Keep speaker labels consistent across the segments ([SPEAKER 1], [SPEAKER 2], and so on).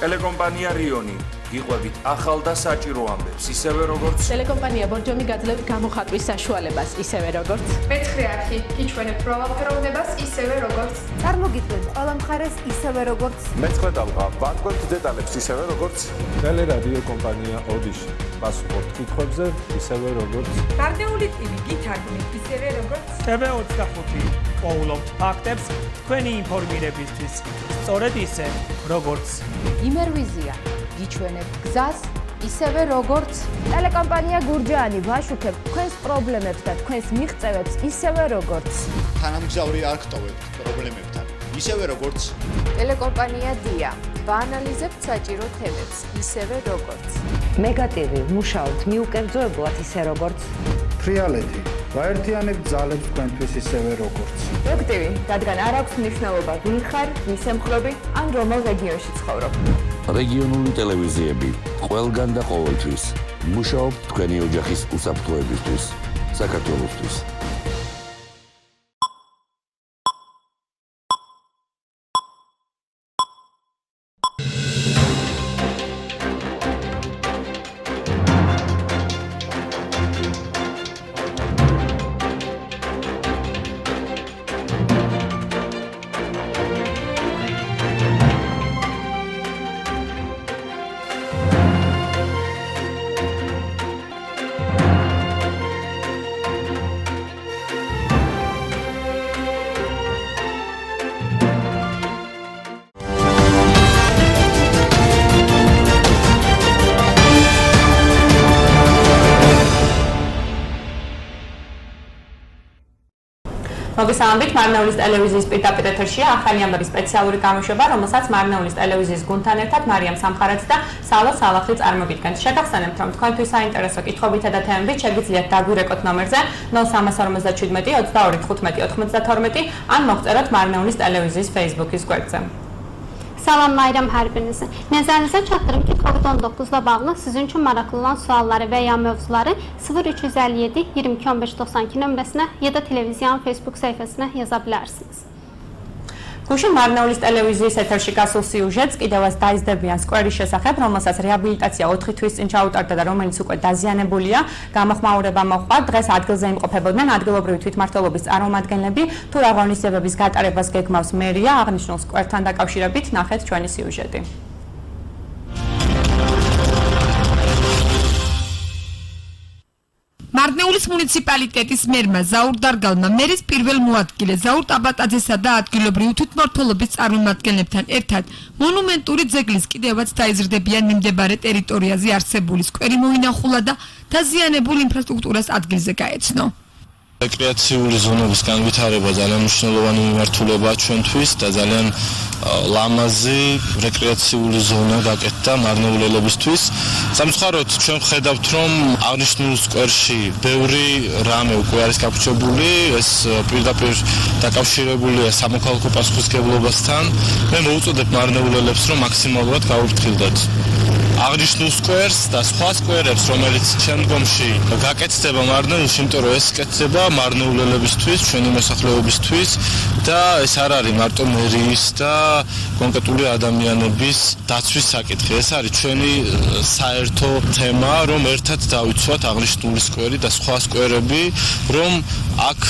[SPEAKER 1] ტელეკომპანია რიონი გიყვებით ახალ და საჭირო ამბებს, ისევე როგორც
[SPEAKER 2] ტელეკომპანია ბორჯომი გაძლევთ გამოხატვის საშუალებას, ისევე როგორც
[SPEAKER 3] მეცხრე არხი გიჩვენებთ პროვალფეროვნებას, ისევე როგორც
[SPEAKER 4] წარმოგიდგენთ ყველა მხარეს, ისევე როგორც
[SPEAKER 5] მეცხრე დამღა ვაგონთ დეტალებს, ისევე როგორც
[SPEAKER 6] ტელერადიო კომპანია ოდიში პასუხობთ კითხვებზე, ისევე როგორც
[SPEAKER 3] მარნეული ტივი გითარგმნით, ისევე როგორც
[SPEAKER 7] TV25 პოულობთ ფაქტებს თქვენი ინფორმირებისთვის, სწორედ ისე როგორც
[SPEAKER 4] იმერვიზია გიჩვენებთ გზას, ისევე როგორც ტელეკომპანია გურჯაანი ვაშუქებთ თქვენს პრობლემებს და თქვენს მიღწევებს, ისევე როგორც
[SPEAKER 8] თანამგზავრი არ გტოვებთ პრობლემებთან, ისევე როგორც
[SPEAKER 4] ტელეკომპანია დია ვაანალიზებთ საჭირო თემებს, ისევე როგორც
[SPEAKER 9] მეგატივი მუშაობთ მიუკერძოებლად, ისე როგორც
[SPEAKER 10] ფრიალეთი გაერთიანებთ ძალებს თქვენთვის, ისევე როგორც
[SPEAKER 4] აქტივი, რადგან არ აქვს მნიშვნელობა ვინ ხარ, ვის ემხრობი, ან რომელ რეგიონში ცხოვრობ.
[SPEAKER 11] რეგიონული ტელევიზიები ყველგან და ყოველთვის მუშაობთ თქვენი ოჯახის უსაფრთხოებისთვის, საქართველოსთვის.
[SPEAKER 12] მოგესალმებით, მარნეულის ტელევიზიის პირდაპირ ეთერშია ახალი ამბების სპეციალური გამოშვება, რომელსაც მარნეულის ტელევიზიის გუნდთან ერთად მარიამ სამხარაძე და სალო სალახი წარმოგიდგენთ. შეგახსენებთ, რომ თქვენთვის საინტერესო კითხვებითა და თემებით შეგიძლიათ დაგვირეკოთ ნომერზე 0357 22 15 92 ან მოგვწეროთ მარნეულის ტელევიზიის Facebook-ის გვერდზე.
[SPEAKER 13] Salam Mayram hər birinizə. Nəzərinizə çatdırım ki, COVID-19-la bağlı sizin üçün maraqlı olan sualları və ya mövzuları 0357 22 15 92 nömrəsinə ya da televiziyanın Facebook səhifəsinə yaza bilərsiniz.
[SPEAKER 12] გუშინ მარნეულის ტელევიზიის ეთერში გასულ სიუჟეტს კიდევაც დაიზრდებიან სკვერის შესახებ, რომელსაც რეაბილიტაცია 4 თვის წინ ჩაუტარდა და რომელიც უკვე დაზიანებულია, გამოხმაურება მოჰყვა. დღეს ადგილზე იმყოფებოდნენ ადგილობრივი თვითმმართველობის წარმომადგენლები, თუ რა ღონისძიებების გატარებას გეგმავს მერია, აღნიშნულ სკვერთან დაკავშირებით ნახეთ ჩვენი სიუჟეტი.
[SPEAKER 14] მარნეულის მუნიციპალიტეტის მერმა ზაურ დარგალმა მერის პირველ მოადგილე ზაურ ტაბატაძესა და ადგილობრივი თვითმმართველობის წარმომადგენლებთან ერთად მონუმენტური ძეგლის კიდევაც დაიზრდებიან მიმდებარე ტერიტორიაზე არსებული სკვერი მოინახულა და დაზიანებულ ინფრასტრუქტურას ადგილზე გაეცნო.
[SPEAKER 15] რეკრეაციული ზონების განვითარება ძალიან მნიშვნელოვანი მიმართულებაა ჩვენთვის და ძალიან ლამაზი რეკრეაციული ზონა გაკეთდა მარნეულელებისთვის. სამწუხაროდ ჩვენ ვხედავთ, რომ აღნიშნულ სკვერში ბევრი რამე უკვე არის გაგრჩებული, ეს პირდაპირ დაკავშირებულია სამოქალაქო პასუხისმგებლობასთან. მე მოვუწოდებ მარნეულელებს, რომ მაქსიმალურად გავუფრთხილდეთ აღნიშნულ სკვერს და სხვა სკვერებს, რომელიც შემდგომში გაკეთდება მარნეულში, იმიტომ რომ ეს კეთდება მარნეულელებისთვის, ჩვენი მოსახლეობისთვის და ეს არ არის მარტო მერიის და კონკრეტული ადამიანების დაცვის საკითხი. ეს არის ჩვენი საერთო თემა, რომ ერთად დავიცვათ აღნიშნული სკვერი და სხვა სკვერები, რომ აქ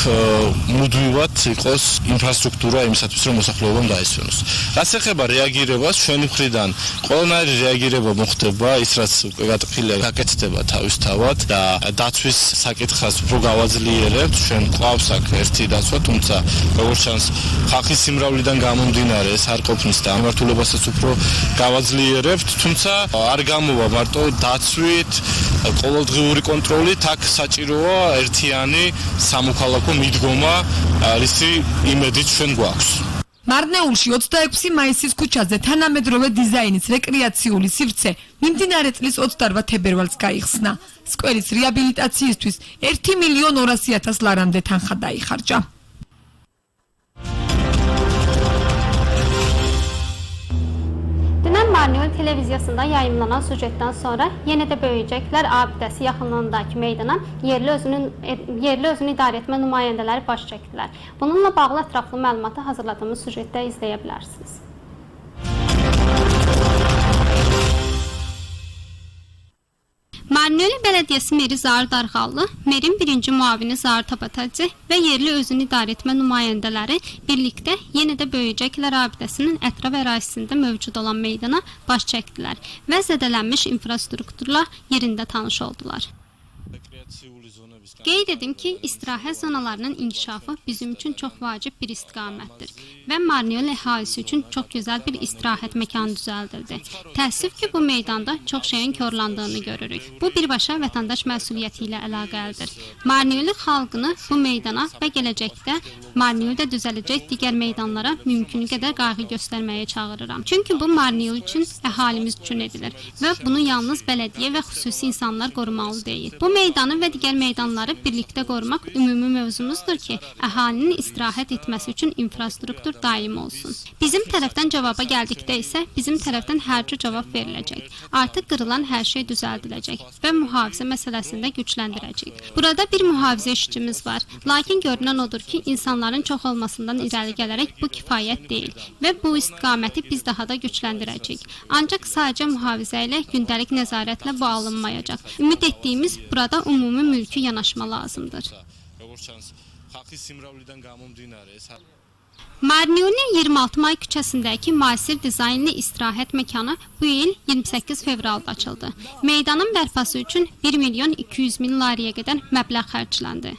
[SPEAKER 15] მუდმივად იყოს ინფრასტრუქტურა იმისათვის, რომ მოსახლეობამ დაესვენოს. რაც ეხება რეაგირებას, ჩვენი მხრიდან ყველანაირი რეაგირება მოხდება, ის რაც გატყილია, გაკეთდება თავისთავად და დაცვის საკითხას უფრო გავაძლიერებთ. ჩვენ გვყავს აქ ერთი დაცვა, თუმცა როგორც ჩანს, ხალხის სიმრავლიდან გამომდინარე ეს არ ყოფნის და ამართულებასაც უფრო გავაძლიერებთ, თუმცა არ გამოვა მარტო დაცვით, ყოველდღიური კონტროლით, აქ საჭიროა ერთიანი სამოქალაქო მიდგომა, რისი იმედით ჩვენ გვაქვს.
[SPEAKER 14] მარნეულში 26 მაისის ქუჩაზე თანამედროვე დიზაინის რეკრეაციული სივრცე მიმდინარე წლის 28 თებერვალს გაიხსნა. სკვერის რეაბილიტაციისთვის 1.200.000 ლარამდე თანხა დაიხარჯა.
[SPEAKER 13] Dünən Marnეული televiziyasında yayımlanan sujetdən sonra yenə də böyüyəcəklər abidəsi yaxınlığındakı meydana yerli özünü idarə etmə nümayəndələri baş çəkdilər. Bununla bağlı ətraflı məlumatı hazırladığımız sujetdə izləyə bilərsiniz. Marnეული Belediyesi meri Zahir Darğallı, merin birinci muavini Zahir Tabatacı və yerli özünü idarə etmə nümayəndələri birlikdə yenə də Böyüklər abidəsinin ətraf ərazisində mövcud olan meydana baş çəkdilər və zədələnmiş infrastrukturla yerində tanış oldular. Qeyd edim ki, istirahət zonalarının inkişafı bizim üçün çox vacib bir istiqamətdir və Marnეული əhalisi üçün çox gözəl bir istirahət məkanı düzəldildi. Təəssüf ki, bu meydanda çox şeyin korlandığını görürük. Bu birbaşa vətəndaş məsuliyyəti ilə əlaqəlidir. Marnეული xalqını bu meydana və gələcəkdə Marneulidə düzələcək digər meydanlara mümkün qədər qayğı göstərməyə çağırıram. Çünki bu Marneuli üçün əhalimiz üçün edilir və bunu yalnız bələdiyyə və xüsusi insanlar qorumalı deyil. Bu meydanı və digər meydanları birlikdə qorumaq ümumi mövzumuzdur ki, əhalinin istirahət etməsi üçün infrastruktur daim olsun. Bizim tərəfdən cavaba gəldikdə isə bizim tərəfdən hər cür cavab veriləcək. Artıq qırılan hər şey düzəldiləcək və mühafizə məsələsində gücləndirəcək. Burada bir mühafizə işçimiz var, lakin görünən odur ki, insanların çox olmasından irəli gələrək bu kifayət deyil və bu istiqaməti biz daha da gücləndirəcəyik. Ancaq sadəcə mühafizə ilə gündəlik nəzarətlə bu alınmayacaq. Ümid etdiyimiz burada ümumi mülki yanaşma lazımdır. Marneuli 26 may küçəsindəki müasir dizaynlı istirahət məkanı bu il 28 fevralda açıldı. Meydanın bərpası üçün 1 milyon 200 min lariyə qədər məbləğ xərcləndi.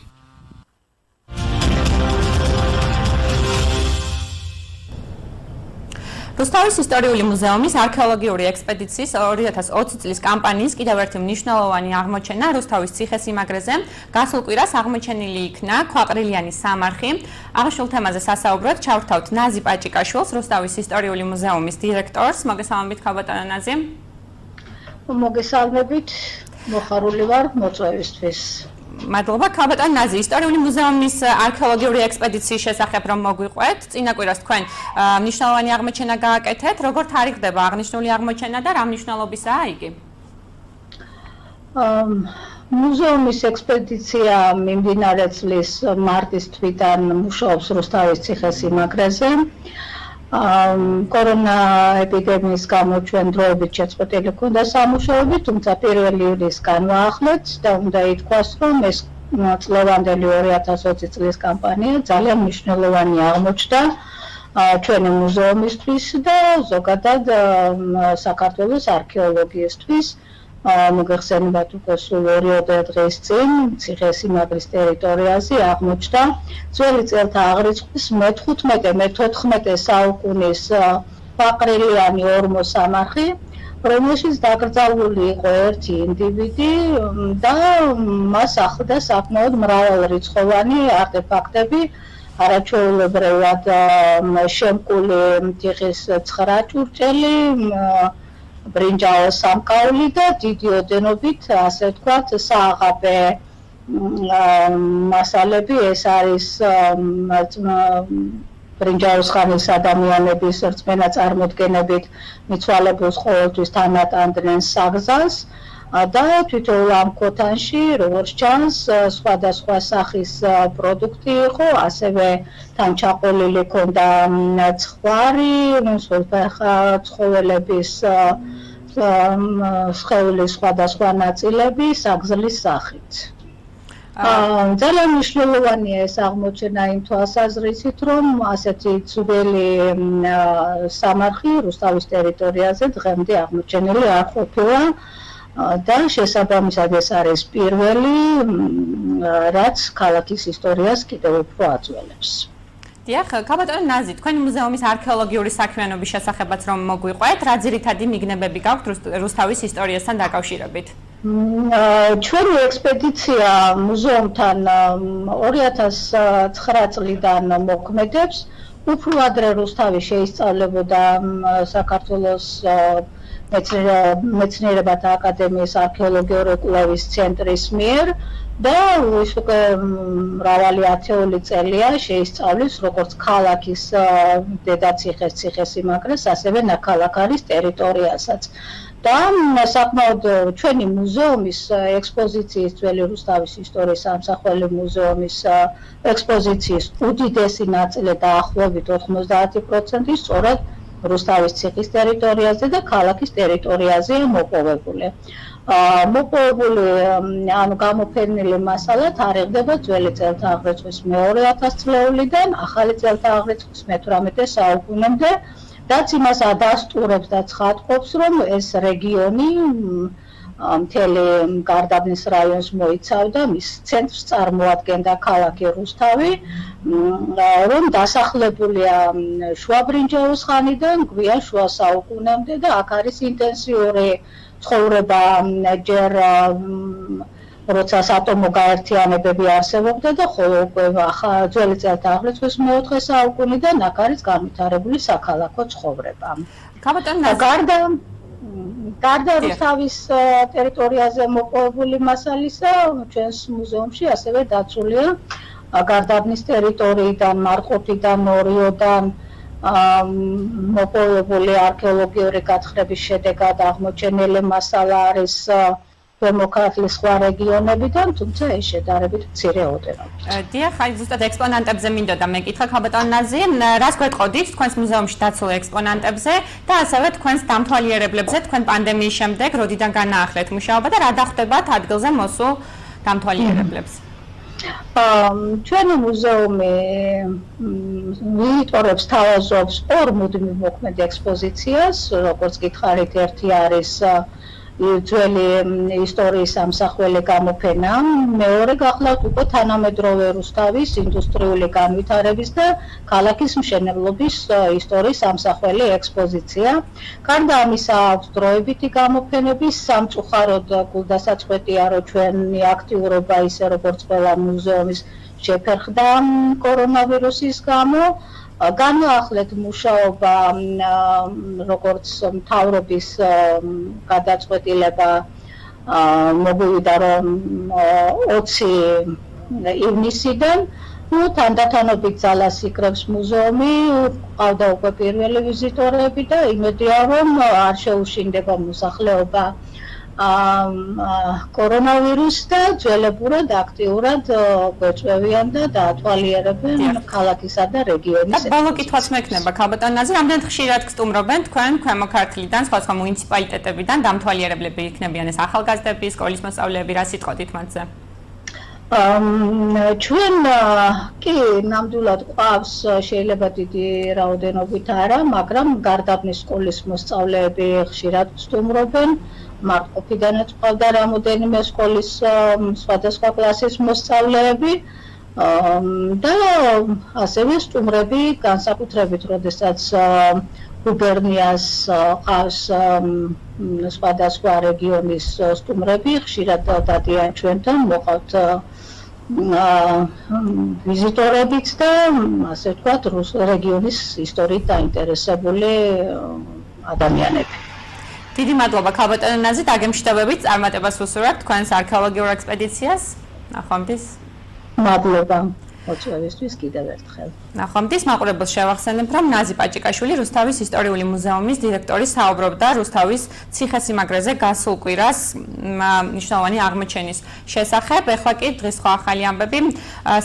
[SPEAKER 12] რუსთავის ისტორიული მუზეუმის არქეოლოგიური ექსპედიციის 2020 წლის კამპანიის კიდევ ერთი მნიშვნელოვანი აღმოჩენა რუსთავის ციხესიმაგრეზე გასულ კვირას აღმოჩენილი იქნა ქვაყრილიანი სამარხი. აღნიშნულ თემაზე სასაუბროდ ჩავრთავთ ნაზი პაჭიკაშვილს, რუსთავის ისტორიული მუზეუმის დირექტორს. მოგესალმებით, ქალბატონო ნაზი.
[SPEAKER 16] მოგესალმებით, მოხარული ვარ მოწვევისთვის.
[SPEAKER 12] მადლობა, ქალბატონო ნაზი, ისტორიული მუზეუმის არქეოლოგიური ექსპედიციის შესახებ რომ მოგვიყვეთ. წინა კვირას თქვენ მნიშვნელოვანი აღმოჩენა გააკეთეთ. როგორ თარიღდება აღნიშნული აღმოჩენა და რა მნიშვნელობისაა იგი?
[SPEAKER 16] მუზეუმის ექსპედიცია მიმდინარე წლის მარტის თვიდან მუშაობს რუსთავის ციხესიმაგრეზე. კორონა ეპიდემიის გამო ჩვენ დროებით შეწყვეტილი ჰქონდა სამუშაოები, თუმცა 1 ივლისს განვაახლეთ და უნდა ითქვას, რომ ეს წლევანდელი 2020 წლის კამპანია ძალიან მნიშვნელოვანი აღმოჩნდა ჩვენი მუზეუმისთვის და ზოგადად საქართველოს არქეოლოგიისთვის. მოგეხსენებათ უკვე სულ 2 დღის წინ ციხესიმაგრის ტერიტორიაზე აღმოჩნდა ძველი წელთა აღრიცხვის მე-15-მე-14 საუკუნის ქვაყრილიანი ორმო სამარხი, რომელშიც დაკრძალული იყო ერთი ინდივიდი და მას ახლდა საკმაოდ მრავალრიცხოვანი არტეფაქტები, არაჩვეულებრივად შემკული თიხის 9 ჭურჭელი, ბრინჯაოს სამკაული და დიდი ოდენობით, ასე ვთქვათ, სააღაბე მასალები. ეს არის ბრინჯაოს ხანის ადამიანების რწმენა წარმოდგენებით მიცვალებულს ყოველთვის თანატანდნენ საგზას და თითოეულ ამ ქოთანში, როგორც ჩანს, სხვადასხვა სახის პროდუქტი იყო, ასევე თან ჩაყოლილი ჰქონდა ცხვარი, სულფეხა ცხოველების სხეულის სხვადასხვა ნაწილები საგზლის სახით. ძალიან მნიშვნელოვანია ეს აღმოჩენა იმ თვალსაზრისით, რომ ასეთი ძველი სამარხი რუსთავის ტერიტორიაზე დღემდე აღმოჩენილი არ ყოფილა და შესაბამისად ეს არის პირველი, რაც ქალაქის ისტორიას კიდევ უფრო აწველებს.
[SPEAKER 12] დიახ, ქალბატონო ნაზი, თქვენი მუზეუმის არქეოლოგიური საქმიანობის შესახებაც რომ მოგვიყვეთ, რა ძირითადი მიგნებები გაქვთ რუსთავის ისტორიასთან დაკავშირებით?
[SPEAKER 16] ჩვენი ექსპედიცია მუზეუმთან 2009 წლიდან მოქმედებს. უფრო ადრე რუსთავი შეისწავლებოდა საქართველოს მეცნიერებათა აკადემიის არქეოლოგიური კვლევის ცენტრის მიერ და ის უკვე მრავალი ათეული წელია შეისწავლის როგორც ქალაქის დედაციხეს ციხესიმაგრეს, ასევე ნაქალაქარის ტერიტორიასაც. და საკმაოდ ჩვენი მუზეუმის ექსპოზიციის ძველი რუსთავის ისტორიის სამსახური მუზეუმის ექსპოზიციის უდიდესი ნაწილი დაახლოებით 90% სწორედ რუსთავის ციხის ტერიტორიაზე და ქალაქის ტერიტორიაზეა მოპოვებული. მოპოვებული ანუ გამოფენილი მასალა თარიღდება ძველი წელთაღრიცხვის მეორე 1000 წლეულიდან ახალი წელთაღრიცხვის მე-18 საუკუნემდე, რაც იმას ადასტურებს და ცხადყოფს, რომ ეს რეგიონი მთელი გარდაბნის რაიონს მოიცავდა, მის ცენტრს წარმოადგენდა ქალაქი რუსთავი, რომ დასახლებულია შუაბრინჯაოს ხანიდან გვიან შუა საუკუნემდე და აქ არის ინტენსიური ცხოვრება ჯერ როცა სატომო გაერთიანებები არსებობდა და ხოლო ძველი წელთაღრიცხვის მე-4 საუკუნიდან აქ არის განვითარებული საქალაქო ცხოვრება. გარდა რუსთავის ტერიტორიაზე მოპოვებული მასალისა, ჩვენს მუზეუმში ასევე დაცულია გარდაბნის ტერიტორიიდან, მარყოფიდან, ორიოდან მოპოვებული არქეოლოგიური გათხრების შედეგად აღმოჩენილი მასალა არის დემოკრატიის სხვა რეგიონებიდან, თუმცა ეს შედარებით მცირე ოდენობით.
[SPEAKER 12] დიახ, აი ზუსტად ექსპონანტებზე მინდოდა მეკითხა ხაბატონ ნაზი, რას გვეტყოდით თქვენს მუზეუმში დაცულ ექსპონანტებზე და ასევე თქვენს დამთვალიერებლებზე, თქვენ პანდემიის შემდეგ როდიდან განაახლეთ მუშაობა და რა დახვდებათ ადგილზე მოსულ დამთვალიერებლებს? ჩვენი მუზეუმი ვიზიტორებს თავაზობს ორ მუდმივ მოქმედ ექსპოზიციას, როგორც გითხარით, ერთი არის ძველი ისტორიის ამსახველი გამოფენა, მეორე გახლავთ უკვე თანამედროვე რუსთავის ინდუსტრიული განვითარების და ქალაქის მშენებლობის ისტორიის ამსახველი ექსპოზიცია. გარდა ამისა აქვს დროებითი გამოფენები, სამწუხაროდ გულდასაწყვეტია, რომ ჩვენი აქტიურობა ისე როგორც ყველა მუზეუმის შეფერხდა კორონავირუსის გამო. განაახლეთ მუშაობა როგორც მთავრობის გადაწყვეტილება მოგვივიდა რომ 20 ივნისიდან თანდათანობით ძალას იკრებს მუზეუმი, ყავდა უკვე პირველი ვიზიტორები და იმედია რომ არ შეუშინდება მოსახლეობა კორონავირუსს და ძველებურად აქტიურად გვეწვევიან და დაათვალიერებენ ქალაქისა და რეგიონის. ბოლო კითხვაც მექნება ხაბატონ ნაზი, რამდენად ხშირად გსტუმრობენ თქვენ ქვემო ქართლიდან, სხვა მუნიციპალიტეტებიდან დამთვალიერებლები იქნებიან ეს ახალგაზრდები, სკოლის მოსწავლეები, რა სიტყვით მათზე?
[SPEAKER 16] ჩვენ კი ნამდვილად ყავს შეიძლება დიდი რაოდენობით არა, მაგრამ გარდაბნის სკოლის მოსწავლეები ხშირად გსტუმრობენ. მარყოფიდანაც ყავდა რამოდენიმე სკოლის სხვადასხვა კლასის მოსწავლეები და ასევე სტუმრები განსაკუთრებით როდესაც გუბერნიას ყავს სხვადასხვა რეგიონის სტუმრები ხშირად დადიან ჩვენთან, მოყავთ ვიზიტორებიც და ასე ვთქვათ რეგიონის ისტორიით დაინტერესებული ადამიანები.
[SPEAKER 12] დიდი მადლობა ხაბატონ ნაზი, დაგემშვიდობებით, წარმატებას ვუსურვებთ თქვენს არქეოლოგიურ ექსპედიციას. ნახვამდის.
[SPEAKER 16] მადლობა. მოწვევისთვის კიდევ ერთხელ.
[SPEAKER 12] ნახვამდის მაყურებელს შევახსენებ, რომ ნაზი პაჭიკაშვილი რუსთავის ისტორიული მუზეუმის დირექტორი საუბრობდა რუსთავის ციხესიმაგრეზე გასულ კვირას მნიშვნელოვანი აღმოჩენის შესახებ. ეხლა კი დღის სხვა ახალი ამბები.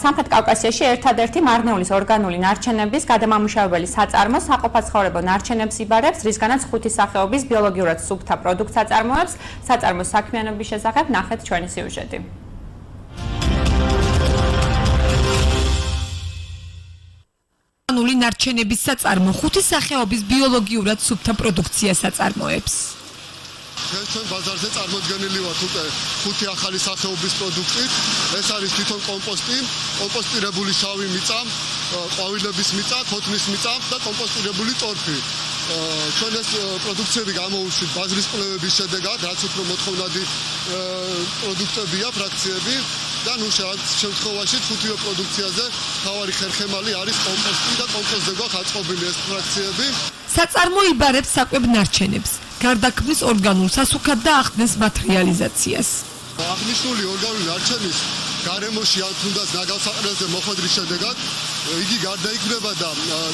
[SPEAKER 12] სამხრეთ კავკასიაში ერთადერთი მარნეულის ორგანული ნარჩენების გადამამუშავებელი საწარმო საყოფაცხოვრებო ნარჩენებს იბარებს, რისგანაც 5 სახეობის ბიოლოგიურად სუფთა პროდუქტს აწარმოებს. საწარმოს საქმიანობის შესახებ ნახეთ ჩვენი სიუჟეტი.
[SPEAKER 14] ორგანული ნარჩენების საწარმო 5 სახეობის ბიოლოგიურად სუფთა პროდუქციას აწარმოებს.
[SPEAKER 17] ჩვენ ბაზარზე წარმოდგენილი ვართ უკვე 5 ახალი სახეობის პროდუქტით. ეს არის თვითონ კომპოსტი, კომპოსტირებული შავი მიწა, ყვავილების მიწა, ქოთნის მიწა და კომპოსტირებული ტორფი. ჩვენ ეს პროდუქციები გამოვუშვით ბაზრის კვლევების შედეგად, რაც უფრო მოთხოვნადი პროდუქტებია, ფრაქციები და ნუ შემთხვევაში 5 პროდუქციაზე თავარი ხერხემალი არის კომპოსტი და კომპოსტზე გვაქვს აწყობილი ეს ფრაქციები.
[SPEAKER 14] საწარმო იბარებს საკვებ ნარჩენებს, გარდაქმნის ორგანულ სასუქად და ახდენს მათ რეალიზაციას.
[SPEAKER 17] აღნიშნული ორგანული ნარჩენის გარემოში ან თუნდაც ნაგავსაყრელზე მოხვედრის შედეგად იგი გარდაიქმნება და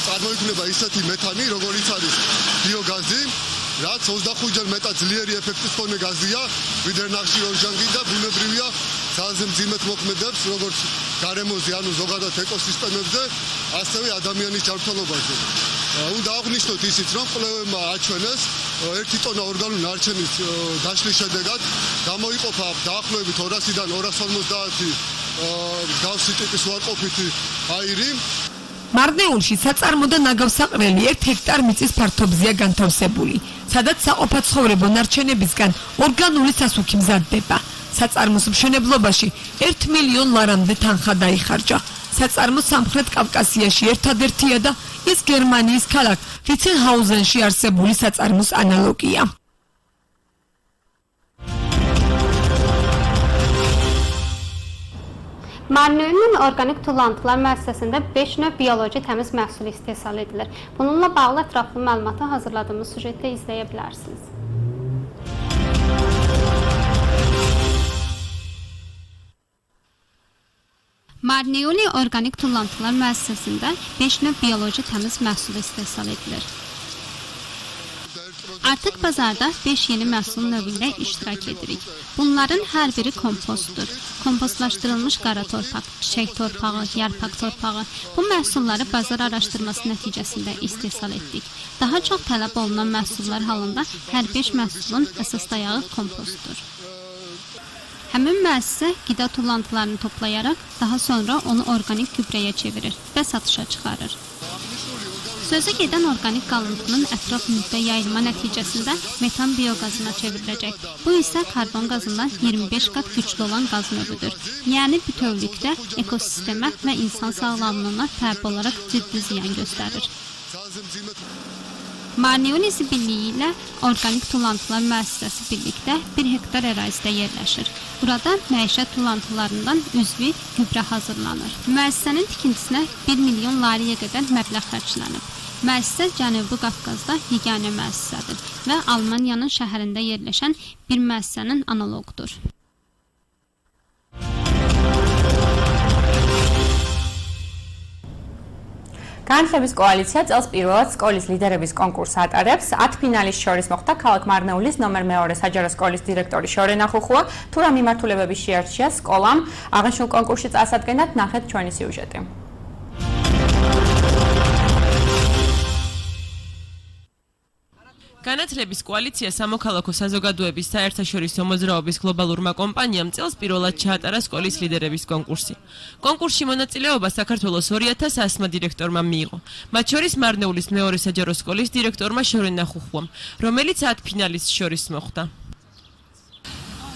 [SPEAKER 17] წარმოიქმნება ისეთი მეთანი, როგორიც არის ბიოგაზი, რაც 25-ჯერ მეტად ძლიერი ეფექტის მქონე გაზია, ვიდრე ნახშირორჟანგი და ბუნებრივია ძალზე მძიმედ მოქმედებს, როგორც გარემოზე, ანუ ზოგადად ეკოსისტემებზე, ასევე ადამიანის ჯანმრთელობაზე. უნდა აღვნიშნოთ ისიც, რომ კვლევებმა აჩვენეს 1 ტონა ორგანული ნარჩენის დაშლის შედეგად გამოიყოფა დაახლოებით 200-დან 250 გავსი ტიპის უარყოფითი აირი.
[SPEAKER 14] მარნეულში საწარმო და ნაგავსაყრელი 1 ჰექტარ მიწის ფართობზეა განთავსებული, სადაც საყოფაცხოვრებო ნარჩენებისგან ორგანული სასუქი მზადდება. საწარმოს მშენებლობაში 1 მილიონ ლარამდე თანხა დაიხარჯა. საწარმო სამხრეთ კავკასიაში ერთადერთია და ის გერმანიის ქალაქ ვიცენჰაუზენში არსებული საწარმოს ანალოგია.
[SPEAKER 13] Marnəulinin orqanik tullantılar müəssisəsində 5 növ bioloji təmiz məhsul istehsal edilir. Bununla bağlı ətraflı məlumatı hazırladığımız süjetdə izləyə bilərsiniz. Marnəuli orqanik tullantılar müəssisəsində 5 növ bioloji təmiz məhsul istehsal edilir. Artıq bazarda 5 yeni məhsul növündə iştirak edirik. Bunların hər biri kompostdur. Kompostlaşdırılmış qara torpaq, çiçək torpağı, yarpaq torpağı. Bu məhsulları bazar araşdırması nəticəsində istehsal etdik. Daha çox tələb olunan məhsullar halında hər 5 məhsulun əsas dayağı kompostdur. Həmin müəssisə qida tullantılarını toplayaraq daha sonra onu orqanik gübrəyə çevirir və satışa çıxarır. Sözü gedən orqanik qalıntının ətraf mühitə yayılma nəticəsində metan bioqazına çevriləcək. Bu isə karbon qazından 25 qat güclü olan qaz növüdür. Yəni bütövlükdə ekosistemə və insan sağlamlığına fərqli olaraq ciddi ziyan göstərir. Marnəuli zibilliyi ilə orqanik tullantılar müəssisəsi birlikdə 1 hektar ərazidə yerləşir. Burada məişət tullantılarından üzvi gübrə hazırlanır. Müəssisənin tikintisinə 1 milyon lariyə qədər məbləğ xərclənib. Müəssisə Cənubi Qafqazda yeganə müəssisədir və Almaniyanın şəhərində yerləşən bir müəssisənin analoqdur.
[SPEAKER 12] განათლების კოალიცია წელს პირველად სკოლის ლიდერების კონკურსს ატარებს. 10 ფინალის შორის მოხვდა ქალაქ მარნეულის ნომერ 2 საჯარო სკოლის დირექტორი შორენა ხუხუა. თუ რა მიმართულებები შეარჩია სკოლამ აღნიშნულ კონკურსში წასადგენად, ნახეთ ჩვენი სიუჟეტი.
[SPEAKER 18] განათლების კოალიცია სამოქალაქო საზოგადოების საერთაშორისო მოძრაობის გლობალურმა კომპანიამ წელს პირველად ჩაატარა სკოლის ლიდერების კონკურსი. კონკურსში მონაწილეობა საქართველოს 2100 დირექტორმა მიიღო. მათ შორის მარნეულის მეორე საჯარო სკოლის დირექტორმა შორენა ხუხუამ, რომელიც 10 ფინალის შორის მოხვდა.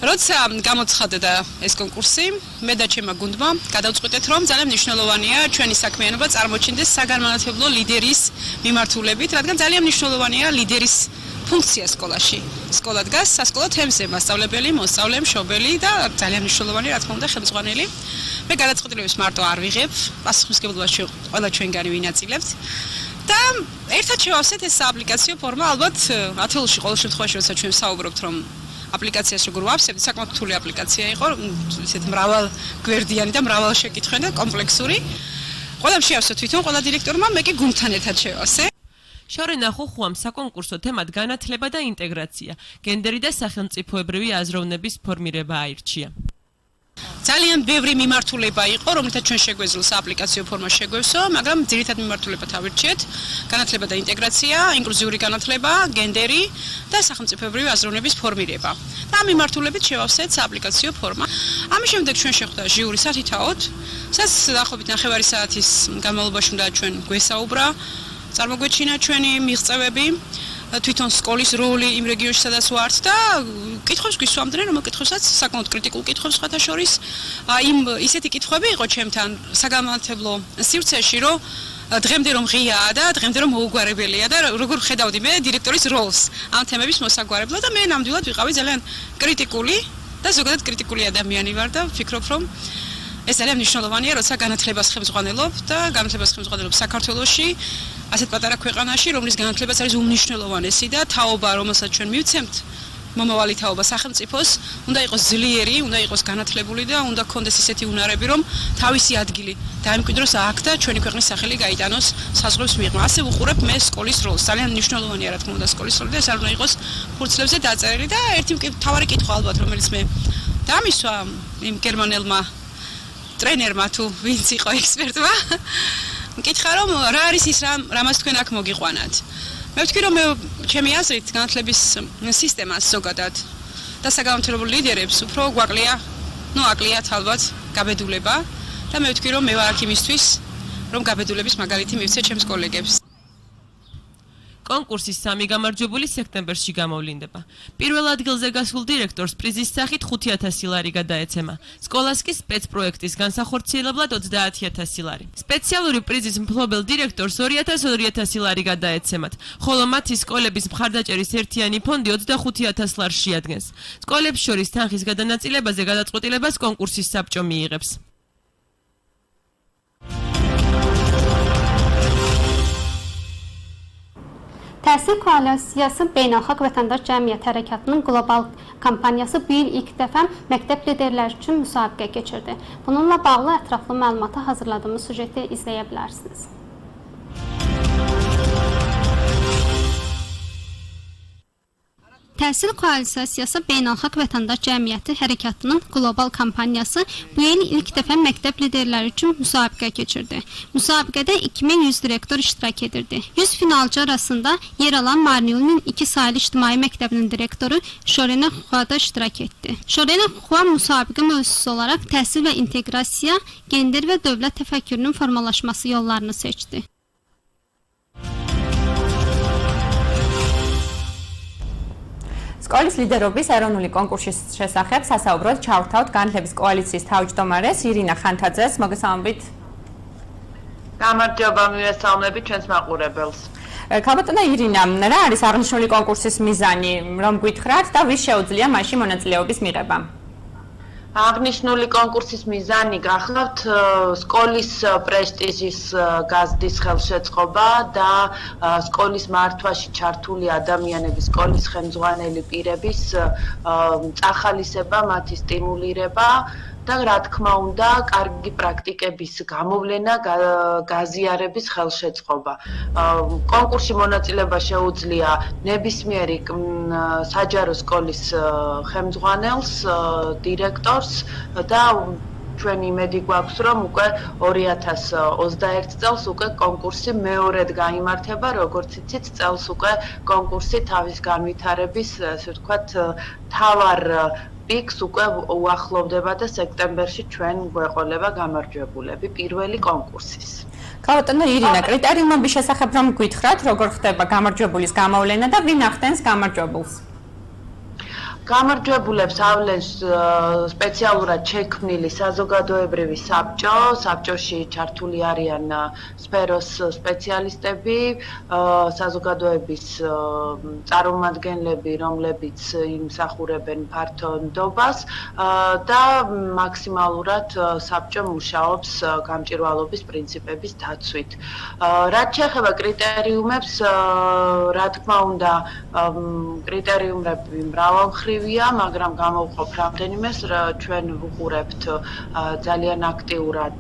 [SPEAKER 19] როცა გამოცხადდა ეს კონკურსი, მე და ჩემმა გუნდმა გადავწყვიტეთ, რომ ძალიან მნიშვნელოვანია ჩვენი საქმიანობა წარმოჩინდეს საგანმანათლებლო ლიდერის მიმართულებით, რადგან ძალიან მნიშვნელოვანია ლიდერის ფუნქცია სკოლაში. სკოლა დგას სასკოლო თემზე, მასწავლებელი, მოსწავლე, მშობელი და ძალიან მნიშვნელოვანია, რა თქმა უნდა, ხელმძღვანელი. მე გადაწყვეტილებას მარტო არ ვიღებ, პასუხისმგებლობაში ყველა ჩვენგანი ვინაწილებთ. და ერთად შევავსეთ ეს სააპლიკაციო ფორმა, ალბათ ათეულში ყოველ შემთხვევაში, როცა ჩვენ საუბრობთ, რომ აპლიკაციას როგორ ვავსებთ, საკმაოდ რთული აპლიკაცია იყო, ისეთ მრავალ გვერდიანი და მრავალ შეკითხვიანი და კომპლექსური. ყველამ შეავსო თვითონ, ყველა დირექტორმა, მე კი გუნდთან ერთად შევავსე.
[SPEAKER 18] შორენა ხუხუამ საკონკურსო თემად განათლება და ინტეგრაცია, გენდერი და სახელმწიფოებრივი აზროვნების ფორმირება აირჩია.
[SPEAKER 19] ძალიან ბევრი მიმართულება იყო, რომელთაც ჩვენ შეგვეძლო სააპლიკაციო ფორმა შეგვევსო, მაგრამ ძირითად მიმართულებად ავირჩიეთ განათლება და ინტეგრაცია, ინკლუზიური განათლება, გენდერი და სახელმწიფოებრივი აზროვნების ფორმირება. და ამ მიმართულებით შევავსეთ სააპლიკაციო ფორმა. ამის შემდეგ ჩვენ შეხვდა ჟიური სათითაოდ, სადაც დაახლოებით 9 საათის განმავლობაში უნდა ჩვენ გვესაუბრა, წარმოგვეჩინა ჩვენი მიღწევები, თვითონ სკოლის როლი იმ რეგიონში სადაც ვართ და კითხვებს გვისვამდნენ, რომ კითხვებსაც საკმაოდ კრიტიკულ კითხვებს ხათა შორის, იმ ისეთი კითხვები იყო ჩემთან საგანმანათლებლო სივრცეში, რომ დღემდე რომ ღიაა და დღემდე რომ მოუგვარებელია და როგორ ხედავდი მე დირექტორის როლს ამ თემების მოსაგვარებლად და მე ნამდვილად ვიყავი ძალიან კრიტიკული და ზოგადად კრიტიკული ადამიანი ვარ და ვფიქრობ, რომ ეს ძალიან მნიშვნელოვანია, როცა განათლებას ხელმძღვანელობ და განათლებას ხელმძღვანელობ საქართველოში, ასეთ პატარა ქვეყანაში, რომლის განათლებაც არის უმნიშვნელოვანესი და თაობა, რომელსაც ჩვენ მივცემთ, მომავალი თაობა სახელმწიფოს, უნდა იყოს ძლიერი, უნდა იყოს განათლებული და უნდა გქონდეს ისეთი უნარები, რომ თავისი ადგილი დაიმკვიდროს აქ და ჩვენი ქვეყნის სახელი გაიტანოს საზღვრებს მიღმა. ასე ვუყურებ მე სკოლის როლს. ძალიან მნიშვნელოვანია, რა თქმა უნდა, სკოლის როლი და ეს არ უნდა იყოს ფურცლებზე დაწერილი და ერთი მთავარი კითხვა ალბათ, რომელიც მე დამისვა იმ გერმანელმა ტრენერმა თუ ვინც იყო ექსპერტმა მკითხა რომ რა არის ის რამაც თქვენ აქ მოგიყვანათ. მე ვთქვი რომ ჩემი აზრით განათლების სისტემას ზოგადად და საგანმანათლებლო ლიდერებს უფრო გვაკლია, აკლიათ ალბათ გაბედულება და მე ვთქვი რომ მე ვარ აქ იმისთვის, რომ გაბედულების მაგალითი მივცე ჩემს კოლეგებს.
[SPEAKER 18] კონკურსის 3 გამარჯვებული სექტემბერში გამოვლინდება. პირველ ადგილზე გასულ დირექტორს პრიზის სახით 5,000 ლარი გადაეცემა. სკოლას კი სპეცპროექტის განსახორციელებლად 30,000 ლარი. სპეციალური პრიზის მფლობელ დირექტორს 2,000 ლარი გადაეცემათ, ხოლო მათი სკოლების მხარდაჭერის ერთიანი ფონდი 25,000 ლარს შეადგენს. სკოლებს შორის თანხის გადანაწილებაზე გადაწყვეტილებას კონკურსის საბჭო მიიღებს.
[SPEAKER 13] Təhsil koalisiyası beynəlxalq vətəndaş cəmiyyət hərəkatının qlobal kampaniyası bu il ilk dəfə məktəb liderləri üçün müsabiqə keçirdi. Bununla bağlı ətraflı məlumata hazırladığımız sujeti izləyə bilərsiniz. Təhsil koalisiyası beynəlxalq vətəndaş cəmiyyəti hərəkatının qlobal kampaniyası bu il ilk dəfə məktəb liderləri üçün müsabiqə keçirdi. Müsabiqədə 2100 direktor iştirak edirdi. 100 finalcı arasında yer alan Marnəulinin 2 saylı ictimai məktəbinin direktoru Şorena Xuxa da iştirak etdi. Şorena Xuxa müsabiqə mövzusu olaraq təhsil və inteqrasiya, gender və dövlət təfəkkürünün formalaşması yollarını seçdi.
[SPEAKER 12] სკოლის ლიდერობის ეროვნული კონკურსის შესახებ სასაუბროდ ჩავრთავთ განათლების კოალიციის თავმჯდომარეს ირინა ხანთაძეს. მოგესალმებით.
[SPEAKER 20] გამარჯობა, მივესალმებით ჩვენს მაყურებელს.
[SPEAKER 12] ქალბატონო ირინა, რა არის აღნიშნული კონკურსის მიზანი, რომ გითხრათ და ვის შეუძლია მასში მონაწილეობის მიღება?
[SPEAKER 20] აღნიშნული კონკურსის მიზანი გახლავთ სკოლის პრესტიჟის გაზრდის ხელშეწყობა და სკოლის მართვაში ჩართული ადამიანების, სკოლის ხელმძღვანელი პირების წახალისება, მათი სტიმულირება და რა თქმა უნდა, კარგი პრაქტიკების გამოვლენა, გაზიარების ხელშეწყობა. კონკურსში მონაწილეობა შეუძლია ნებისმიერი საჯარო სკოლის ხელმძღვანელს, დირექტორს და ჩვენ იმედი გვაქვს, რომ უკვე 2021 წელს უკვე კონკურსი მეორედ გაიმართება, როგორც იცით, წელს უკვე კონკურსი თავის განვითარების, ასე ვთქვათ, თავარ პიკს უკვე უახლოვდება და სექტემბერში ჩვენ გვეყოლება გამარჯვებულები პირველი კონკურსის.
[SPEAKER 12] ქალბატონო ირინა, კრიტერიუმების შესახებ რომ გითხრათ, როგორ ხდება გამარჯვებულის გამოვლენა და ვინ ახდენს გამარჯვებულს?
[SPEAKER 20] გამარჯვებულებს ავლენს სპეციალურად შექმნილი საზოგადოებრივი საბჭო, საბჭოში ჩართული არიან სფეროს სპეციალისტები, საზოგადოების წარმომადგენლები, რომლებიც იმსახურებენ ფართო ნდობას და მაქსიმალურად საბჭო მუშაობს გამჭირვალობის პრინციპების დაცვით. რაც შეეხება კრიტერიუმებს, რა თქმა უნდა, კრიტერიუმები მრავალმხრივია, მაგრამ გამოვყოფ რამდენიმეს, ჩვენ ვუყურებთ ძალიან აქტიურად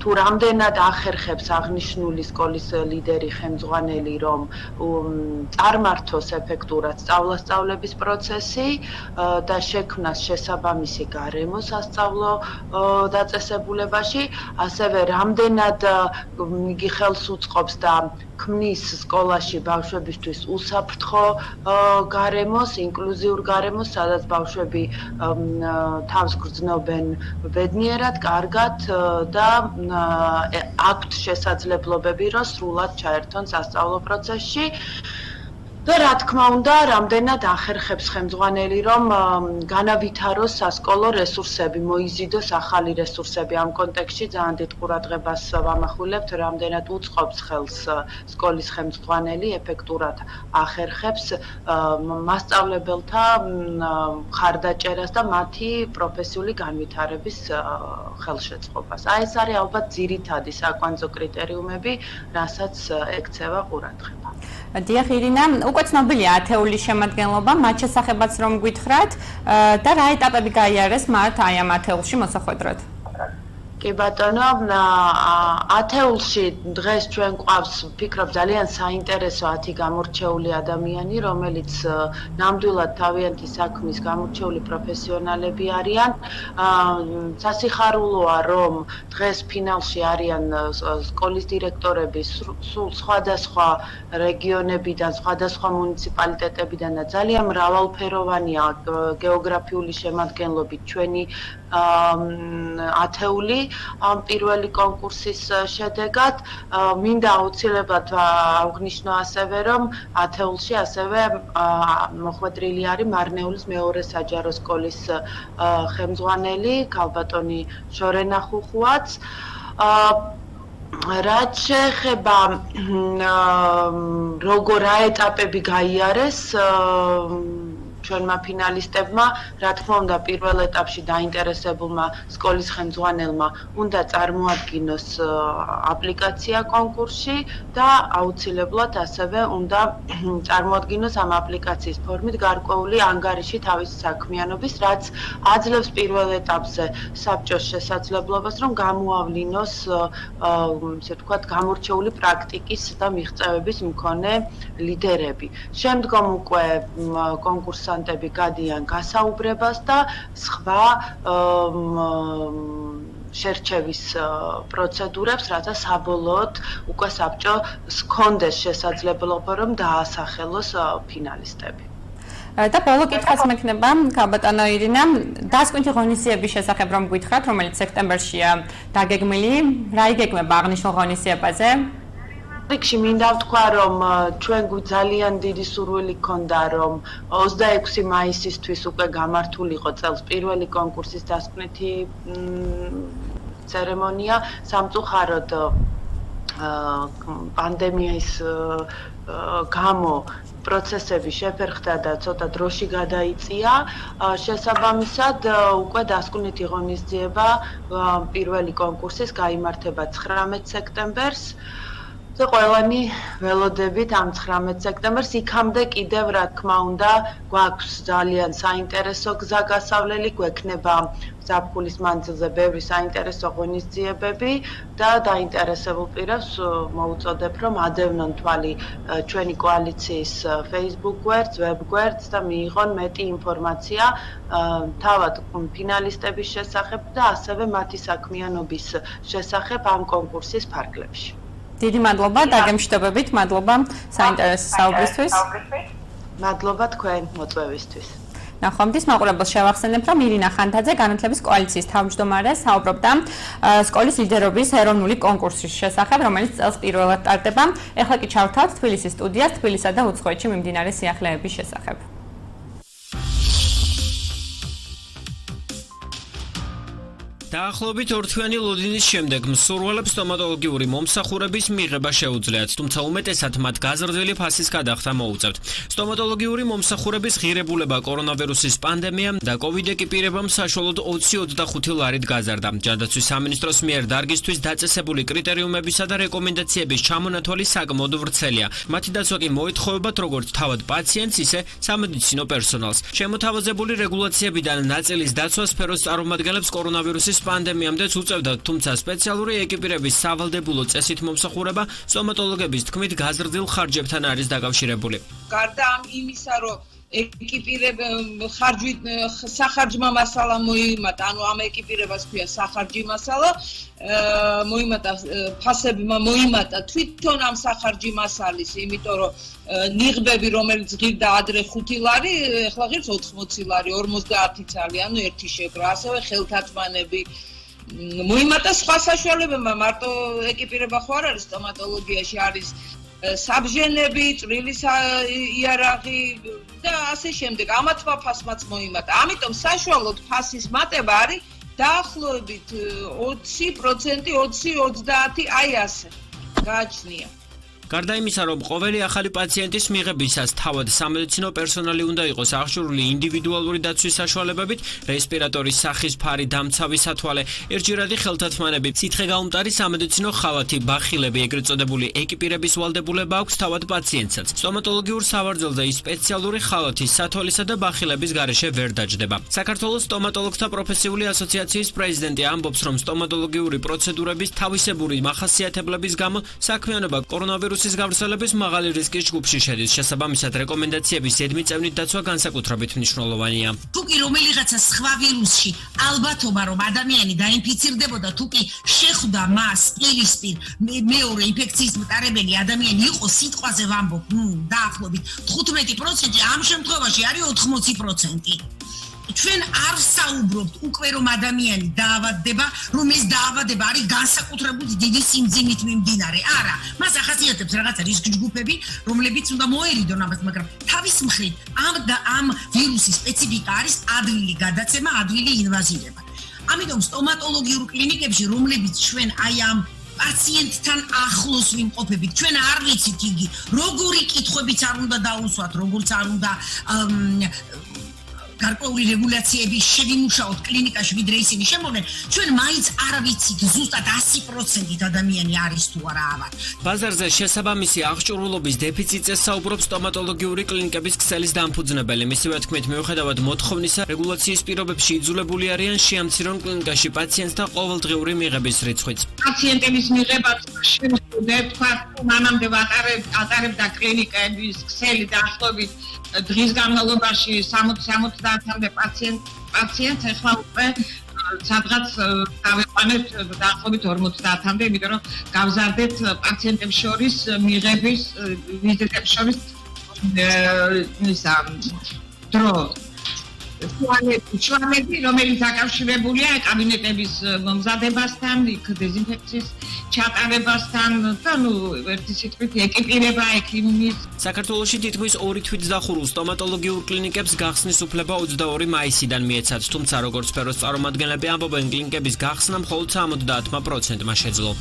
[SPEAKER 20] თუ რამდენად ახერხებს აღნიშნული სკოლის ლიდერი ხელმძღვანელი, რომ წარმართოს ეფექტურად სწავლა-სწავლების პროცესი და შექმნას შესაბამისი გარემო სასწავლო დაწესებულებაში, ასევე რამდენად იგი ხელს უწყობს და ქმნის სკოლაში ბავშვებისთვის უსაფრთხო გარემოს, ინკლუზიურ გარემოს, სადაც ბავშვები თავს გრძნობენ ბედნიერად, კარგად და აქვთ შესაძლებლობები, რომ სრულად ჩაერთონ სასწავლო პროცესში. და რა თქმა უნდა, რამდენად ახერხებს ხელმძღვანელი, რომ განავითაროს სასკოლო რესურსები, მოიზიდოს ახალი რესურსები. ამ კონტექსტში ძალიან დიდ ყურადღებას ვამახვილებთ, რამდენად უწყობს ხელს სკოლის ხელმძღვანელი, ეფექტურად ახერხებს მასწავლებელთა მხარდაჭერას და მათი პროფესიული განვითარების ხელშეწყობას. ეს არის ალბათ ძირითადი საკვანძო კრიტერიუმები, რასაც ექცევა ყურადღება.
[SPEAKER 12] დიახ ირინა, უკვე ცნობილია ათეულის შემადგენლობა, მათ შესახებაც რომ გითხრათ და რა ეტაპები გაიარეს მათ აი ამ ათეულში მოსახვედრად?
[SPEAKER 20] კი ბატონო, ათეულში დღეს ჩვენ გვყავს, ვფიქრობ, ძალიან საინტერესო 10 გამორჩეული ადამიანი, რომელიც ნამდვილად თავიანთი საქმის გამორჩეული პროფესიონალები არიან. სასიხარულოა, რომ დღეს ფინალში არიან სკოლის დირექტორები სულ სხვადასხვა რეგიონებიდან, სხვადასხვა მუნიციპალიტეტებიდან და ძალიან მრავალფეროვანია გეოგრაფიული შემადგენლობით ჩვენი ათეული ამ პირველი კონკურსის შედეგად. მინდა აუცილებლად აღვნიშნო ასევე, რომ ათეულში ასევე მოხვედრილი არის მარნეულის მეორე საჯარო სკოლის ხელმძღვანელი ქალბატონი შორენა ხუხუაც. რაც შეეხება როგორ ეტაპები გაიარეს ჩვენმა ფინალისტებმა, რა თქმა უნდა, პირველ ეტაპში დაინტერესებულმა სკოლის ხელმძღვანელმა უნდა წარმოადგინოს აპლიკაცია კონკურსში და აუცილებლად ასევე უნდა წარმოადგინოს ამ აპლიკაციის ფორმით გარკვეული ანგარიში თავისი საქმიანობის, რაც აძლევს პირველ ეტაპზე საბჭოს შესაძლებლობას, რომ გამოავლინოს, ისე ვთქვათ, გამორჩეული პრაქტიკის და მიღწევების მქონე ლიდერები. შემდგომ უკვე კონკურსს გადიან გასაუბრებას და სხვა შერჩევის პროცედურებს, რათა საბოლოოდ უკვე საბჭოს ჰქონდეს შესაძლებლობა, რომ დაასახელოს ფინალისტები.
[SPEAKER 12] და ბოლო კითხვაც მექნება, ქალბატონო ირინა, დასკვნითი ღონისძიების შესახებ რომ გითხრათ, რომელიც სექტემბერშია დაგეგმილი, რა იგეგმება აღნიშნულ ღონისძიებაზე?
[SPEAKER 20] რიგში მინდა ვთქვა, რომ ჩვენ ძალიან დიდი სურვილი გქონდა, რომ 26 მაისისთვის უკვე გამართულიყო წელს პირველი კონკურსის დასკვნითი ცერემონია. სამწუხაროდ პანდემიის გამო პროცესები შეფერხდა და ცოტა დროში გადაიწია. შესაბამისად, უკვე დასკვნითი ღონისძიება პირველი კონკურსის გაიმართება 19 სექტემბერს. და ყველანი ველოდებით ამ 19 სექტემბერს. იქამდე კიდევ, რა თქმა უნდა, გვაქვს ძალიან საინტერესო გზა გასავლელი, გვექნება ზაფხულის მანძილზე ბევრი საინტერესო ღონისძიებები და დაინტერესებულ პირებს მოუწოდებ, რომ ადევნონ თვალი ჩვენი კოალიციის Facebook გვერდს, web გვერდს და მიიღონ მეტი ინფორმაცია თავად ფინალისტების შესახებ და ასევე მათი საქმიანობის შესახებ ამ კონკურსის ფარგლებში.
[SPEAKER 12] დიდი მადლობა დაგემშვიდობებით, მადლობა საინტერესო საუბრისთვის.
[SPEAKER 20] მადლობა თქვენ მოწვევისთვის.
[SPEAKER 12] ნახვამდის მაყურებელს შევახსენებ, რომ ირინა ხანთაძე განათლების კოალიციის თავმჯდომარე საუბრობდა სკოლის ლიდერობის ეროვნული კონკურსის შესახებ, რომელიც წელს პირველად ტარდება. ეხლა კი ჩავთავთ თბილისის სტუდიას თბილისსა და უცხოეთში მიმდინარე სიახლეების შესახებ.
[SPEAKER 21] დაახლოებით 2 თვიანი ლოდინის შემდეგ მსურველებს სტომატოლოგიური მომსახურების მიღება შეუძლიათ, თუმცა უმეტესად მათ გაზრდილი ფასის გადახდა მოუწევთ. სტომატოლოგიური მომსახურების ღირებულება კორონავირუსის პანდემიამ და COVID ეკიპირებამ საშუალოდ 20-25 ლარით გაზარდა. ჯანდაცვის სამინისტროს მიერ დარგისთვის დაწესებული კრიტერიუმებისა და რეკომენდაციების ჩამონათვალი საკმაოდ ვრცელია. მათი დაცვა კი მოითხოვებათ როგორც თავად პაციენტს, ისე სამედიცინო პერსონალს. შემოთავაზებული რეგულაციებიდან ნაწილის დაცვა სფეროს წარმომადგენლებს კორონავირუსის პანდემიამდეც უწევდა, თუმცა სპეციალური ეკიპირების სავალდებულო წესით მომსახურება სტომატოლოგების თქმით გაზრდილ ხარჯებთან არის დაკავშირებული.
[SPEAKER 22] გარდა ამ იმისა, რომ სახარჯმა მასალა მოიმატა, ანუ ამ ეკიპირებას ქვია სახარჯი მასალა, მოიმატა ფასებმა მოიმატა თვითონ ამ სახარჯი მასალის, იმიტომ რომ ნიღბები, რომელიც ღირდა ადრე 5 ლარი, ეხლა ღირს 80 ლარი, 50 ცალი, ანუ ერთი შეკრა, ასევე ხელთათმანები მოიმატა სხვა საშუალებებმა, მარტო ეკიპირება ხო არ არის სტომატოლოგიაში, არის საბჟენები, წვრილის იარაღი და ასე შემდეგ. ამათმა ფასმაც მოიმატა. ამიტომ საშუალოდ ფასის მატება არის დაახლოებით 20%, 20-30, აი ასე გააჩნია.
[SPEAKER 21] გარდა იმისა, რომ ყოველი ახალი პაციენტის მიღებისას თავად სამედიცინო პერსონალი უნდა იყოს აღჭურვილი ინდივიდუალური დაცვის საშუალებებით, რესპირატორის სახის ფარი, დამცავი სათვალე, ერთჯერადი ხელთათმანები, სითხე-გაუმტარი სამედიცინო ხალათი, ბახილები, ეგრეთ წოდებული ეკიპირების ვალდებულება აქვს თავად პაციენტსაც. სტომატოლოგიურ სავარძელზე ის სპეციალური ხალათის, სათვალისა და ბახილების გარეშე ვერ დაჯდება. საქართველოს სტომატოლოგთა პროფესიული ასოციაციის პრეზიდენტი ამბობს, რომ სტომატოლოგიური პროცედურების თავისებური მახასიათებლების გამო საქმიანობა კორონავირუსის გავრცელების მაღალი რისკის ჯგუფში შედის. შესაბამისად, რეკომენდაციების ზედმიწევნით დაცვა განსაკუთრებით მნიშვნელოვანია.
[SPEAKER 1] თუკი რომელიღაცა სხვა ვირუსში ალბათობა რომ ადამიანი დაინფიცირდებოდა, თუკი შეხვდა მას პირისპირ მეორე ინფექციის მტარებელი ადამიანი იყო, სიტყვაზე ვამბობ, დაახლოებით 15%, ამ შემთხვევაში არის 80%. ჩვენ არ საუბრობთ უკვე რომ ადამიანი დაავადდება, რომ ეს დაავადება არის განსაკუთრებული დიდი სიმძიმით მიმდინარე. არა, მას ახასიათებს რაღაცა რისკ ჯგუფები, რომლებიც უნდა მოერიდონ ამას, მაგრამ თავის მხრივ ამ ვირუსის სპეციფიკა არის ადვილი გადაცემა, ადვილი ინვაზირება. ამიტომ სტომატოლოგიურ კლინიკებში, რომლებიც ჩვენ აი ამ პაციენტთან ახლოს ვიმყოფებით, ჩვენ არ ვიცით იგი, როგორი კითხვებიც არ უნდა დაუსვათ, როგორც არ უნდა გარკვეული რეგულაციები შევიმუშაოთ კლინიკაში, ვიდრე ისინი შემოვიდნენ, ჩვენ მაინც არ ვიცით ზუსტად 100% ადამიანი არის თუ არა ავად.
[SPEAKER 21] ბაზარზე შესაბამისი აღჭურვილობის დეფიციტზე საუბრობს სტომატოლოგიური კლინიკების ქსელის დამფუძნებელი. მისივე თქმით, მიუხედავად მოთხოვნისა, რეგულაციის პირობებში იძულებული არიან შეამცირონ კლინიკაში პაციენტთა ყოველდღიური მიღების რიცხვიც.
[SPEAKER 22] პაციენტების მიღებაც შევხვდეთ, თქვა, მანამდე ატარებდა კლინიკების ქსელი დაახლოებით დღის განმავლობაში 60-70-მდე პაციენტს, ახლა უკვე სადღაც დავიყვანეთ დაახლოებით 50-მდე, იმიტომ რომ გავზარდეთ პაციენტებს შორის მიღების ვიზიტებს შორის დრო. ჩვენები, რომელიც დაკავშირებულია კაბინეტების მომზადებასთან, დეზინფექციის ჩატარებასთან და ერთი სიტყვით ეკიპირება ექიმის.
[SPEAKER 21] საქართველოში თითქმის 2 თვით დახურულ სტომატოლოგიურ კლინიკებს გახსნის უფლება 22 მაისიდან მიეცათ, თუმცა როგორც სფეროს წარმომადგენლები ამბობენ, კლინიკების გახსნა მხოლოდ 70%-მა შეძლო.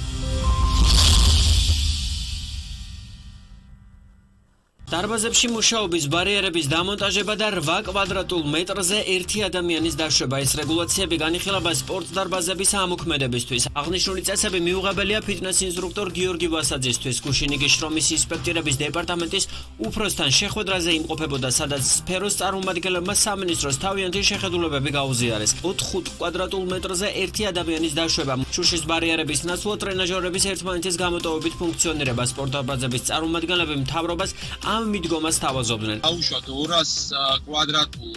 [SPEAKER 21] დარბაზებში მუშაობის ბარიერების დამონტაჟება და 8 კვადრატულ მეტრზე ერთი ადამიანის დაშვება. ეს რეგულაციები განიხილება სპორტ დარბაზების ამოქმედებისთვის. აღნიშნული წესები მიუღებელია ფიტნეს ინსტრუქტორ გიორგი ვასაძისთვის. გუშინი შრომის ინსპექტორების დეპარტამენტის უფროსთან შეხვედრაზე იმყოფებოდა, სადაც სფეროს წარმომადგენლებმა სამინისტროს თავიანთი შეხედულებები გაუზიარეს. 4 კვადრატულ მეტრზე ერთი ადამიანის დაშვება. შუშის ბარიერების ნაცვლად ტრენაჟორების ერთმანეთის გამოტოვებით ფუნქციონირება. სპორტ დარბაზების წარმომადგენლები მთავრობას ამ მიდგომას თავაზობდნენ.
[SPEAKER 2] აუშვათ 200 კვადრატულ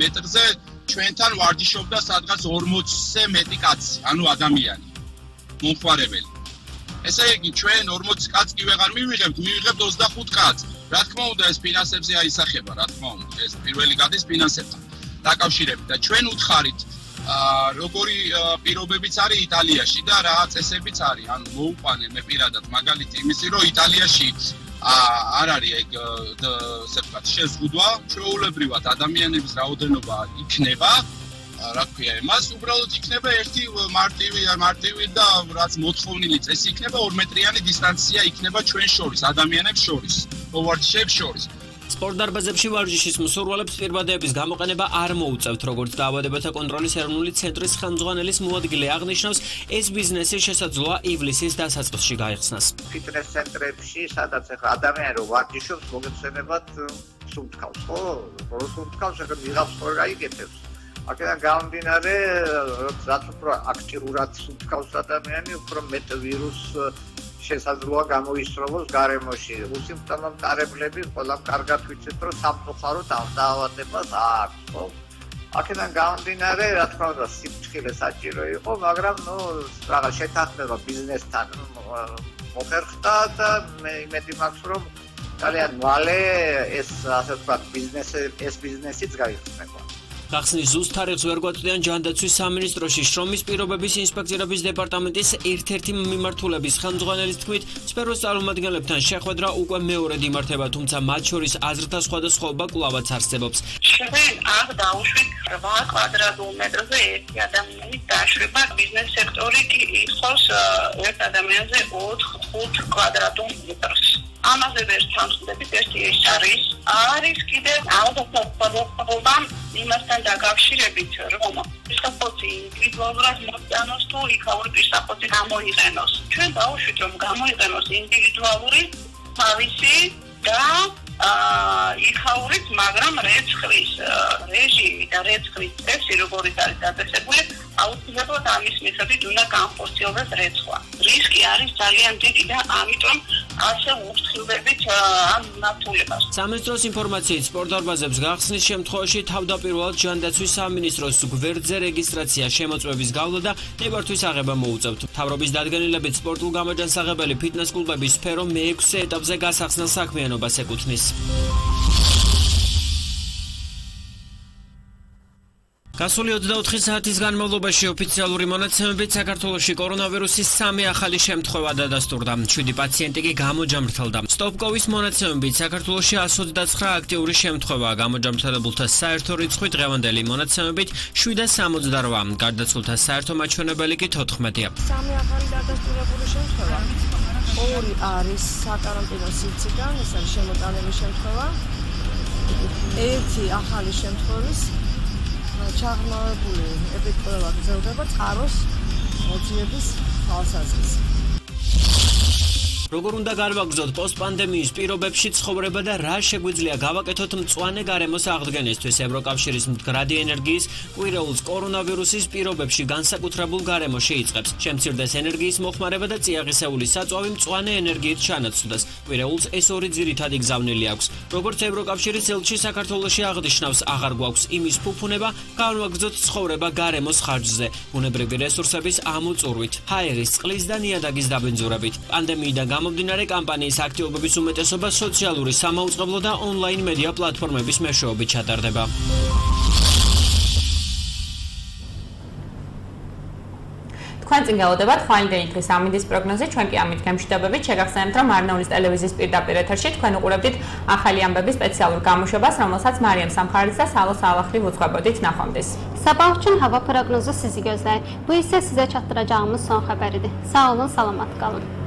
[SPEAKER 2] მეტრზე ჩვენთან ვარჯიშობდა სადღაც 40-ზე მეტი კაცი, ანუ ადამიანი, მომხმარებელი. ესე იგი, ჩვენ 40 კაცს კი ვეღარ მივიღებთ 25 კაცს. რა თქმა უნდა, ეს ფინანსებზე აისახება, რა თქმა უნდა, ეს პირველი გადის ფინანსებთან დაკავშირებით და ჩვენ უთხარით როგორი პირობებიც არის იტალიაში და რა წესებიც არის, ანუ მოუყვანე მე პირადად მაგალითი იმისი, რომ იტალიაში არ არის ეგ ესე ვთქვათ შეზღუდვა, ჩვეულებრივად ადამიანების რაოდენობა იქნება, რა ქვია იმას, უბრალოდ იქნება ერთი მარტივი და რაც მოთხოვნილი წესი იქნება 2 მეტრიანი დისტანცია იქნება ჩვენ შორის, ადამიანებს შორის, მოვარჯიშეებს შორის.
[SPEAKER 21] სპორტ დარბაზებში ვარჯიშის მსურველებს პირბადეების გამოყენება არ მოუწევთ, როგორც დაავადებათა კონტროლის ეროვნული ცენტრის ხელმძღვანელის მოადგილე აღნიშნავს, ეს ბიზნესი შესაძლოა ივლისის დასაწყისში გაიხსნას.
[SPEAKER 23] ფიტნეს ცენტრებში, სადაც ახლა ადამიანი რო ვარჯიშობს, მოგეხსენებათ სუნთქავს, ხო? სუნთქავს, ახლა ვიღავს ხო გაიგეთებს. აქედან გამომდინარე, რაც უფრო აქტიურად სუნთქავს ადამიანი, უფრო მეტ ვირუსს შესაძლოა გამოისროლოს გარემოში. უსიმპტომო მტარებლები ყველამ კარგად ვიცით, რომ სამწუხაროდ ამ დაავადებას აქვს, ხო? აქედან გამომდინარე, რა თქმა უნდა, სიფრთხილე საჭირო იყო, მაგრამ რაღაც შეთანხმება ბიზნესთან მოხერხდა და მე იმედი მაქვს, რომ ძალიან მალე ეს ასე ვთქვათ, ბიზნესიც გაიხსნება.
[SPEAKER 21] გახსნის ზუსტ თარიღს ვერ გვაწვდიან ჯანდაცვის სამინისტროში შრომის პირობების ინსპექცირების დეპარტამენტის ერთ-ერთი მიმართულების ხელმძღვანელის თქმით, სფეროს წარმომადგენლებთან შეხვედრა უკვე მეორედ იმართება, თუმცა მათ შორის აზრთა სხვადასხვაობა კვლავაც არსებობს.
[SPEAKER 3] ჩვენ აქ დავუშვით 8 კვადრატულ მეტრზე ერთი ადამიანის დაშვება, ბიზნეს სექტორი კი იხოს ერთ ადამიანზე 4-5 კვადრატულ მეტრს. ამაზე ვერ თანხმდებით, ერთი ეს არის კიდევ ალბათ იმასთან დაკავშირებით, რომ პირსახოთი ინდივიდუალურად მოწანოს თუ იქაური პირსახოთი გამოიყენოს. ჩვენ დავუშვით, რომ გამოიყენოს ინდივიდუალური თავისი და იქაურით, მაგრამ რეცხვის რეჟიმი და რეცხვის წესი, როგორიც არის დაწესებული, აუცილებლად ამის მიხედვით უნდა განხორციელდეს რეცხვა. რისკი არის ძალიან დიდი და ამიტომ ასე უხსნებით ამ ნათულებას.
[SPEAKER 21] სამინისტროს ინფორმაციით სპორტ დარბაზებს გახსნის შემთხვევაში თავდაპირველად ჯანდაცვის სამინისტროს გვერდზე რეგისტრაცია, შემოწმების გავლა და ნებართვის აღება მოუწევთ. მთავრობის დადგენილებით სპორტულ გამაჯანსაღებელი ფიტნეს კლუბების სფერო მე-6 ეტაპზე გასახსნელ საქმიანობას ეკუთვნის. გასული 24 საათის განმავლობაში ოფიციალური მონაცემებით საქართველოში კორონავირუსის 3 ახალი შემთხვევა დადასტურდა. 7 პაციენტი კი გამოჯამრთელდა. სტოპკოვის მონაცემებით საქართველოში 129 აქტიური შემთხვევაა, გამოჯამრთელებულთა საერთო რიცხვი დღევანდელი მონაცემებით 768, გარდაცვლილთა საერთო მაჩვენებელი კი 14-ია.
[SPEAKER 5] 3 ახალი დადასტურებული შემთხვევა. 2 არის საკარანტინო სივრციდან, ეს არის შემოტანილი შემთხვევა. 1 ახალი შემთხვევის ჩაღრმავებული ეპიდემიოლოგია გრძელდება წყაროს მოძიების თვალსაზრისით.
[SPEAKER 21] როგორ უნდა განვაგრძოთ პოსტპანდემიის პირობებში ცხოვრება და რა შეგვიძლია გავაკეთოთ მწვანე გარემოს აღდგენისთვის? ევროკავშირის მდგრადი ენერგიის კვირეულს კორონავირუსის პირობებში განსაკუთრებულ გარემოს შეიწყებს. შემცირდეს ენერგიის მოხმარება და წიაღისეული საწვავი მწვანე ენერგიით ჩანაცვლდეს. კვირეულს ეს ორი ძირითადი გზავნილი აქვს. როგორც ევროკავშირის ელჩი საქართველოში აღნიშნავს, აღარ გვაქვს იმის ფუფუნება, განვაგრძოთ ცხოვრება გარემოს ხარჯზე, ბუნებრივი რესურსების ამოწურვით, ჰაერის, წყლის და ნიადაგის დაბინძურებით. პანდემიიდან გამომდინარე კამპანიის აქტივობების უმეტესობა სოციალური, სამაუწყებლო და ონლაინ მედია პლატფორმების მეშვეობით ჩატარდება.
[SPEAKER 12] თქვენ წინ გელოდებათ ხვალინდელი დღის ამინდის პროგნოზი, ჩვენ კი ამით გემშვიდობებით შეგახსენებთ, რომ მარნეულის ტელევიზიის პირდაპირ ეთერში თქვენ უყურებდით ახალი ამბების სპეციალურ გამოშვებას, რომელსაც მარიამ სამხარიძე და სალო სალახლი ვუძღვებოდით. ნახვამდის.
[SPEAKER 13] Sabah üçün hava proqnozu sizi gözləyir. Bu isə sizə çatdıracağımız son xəbəridir. Sağ olun, salamat qalın.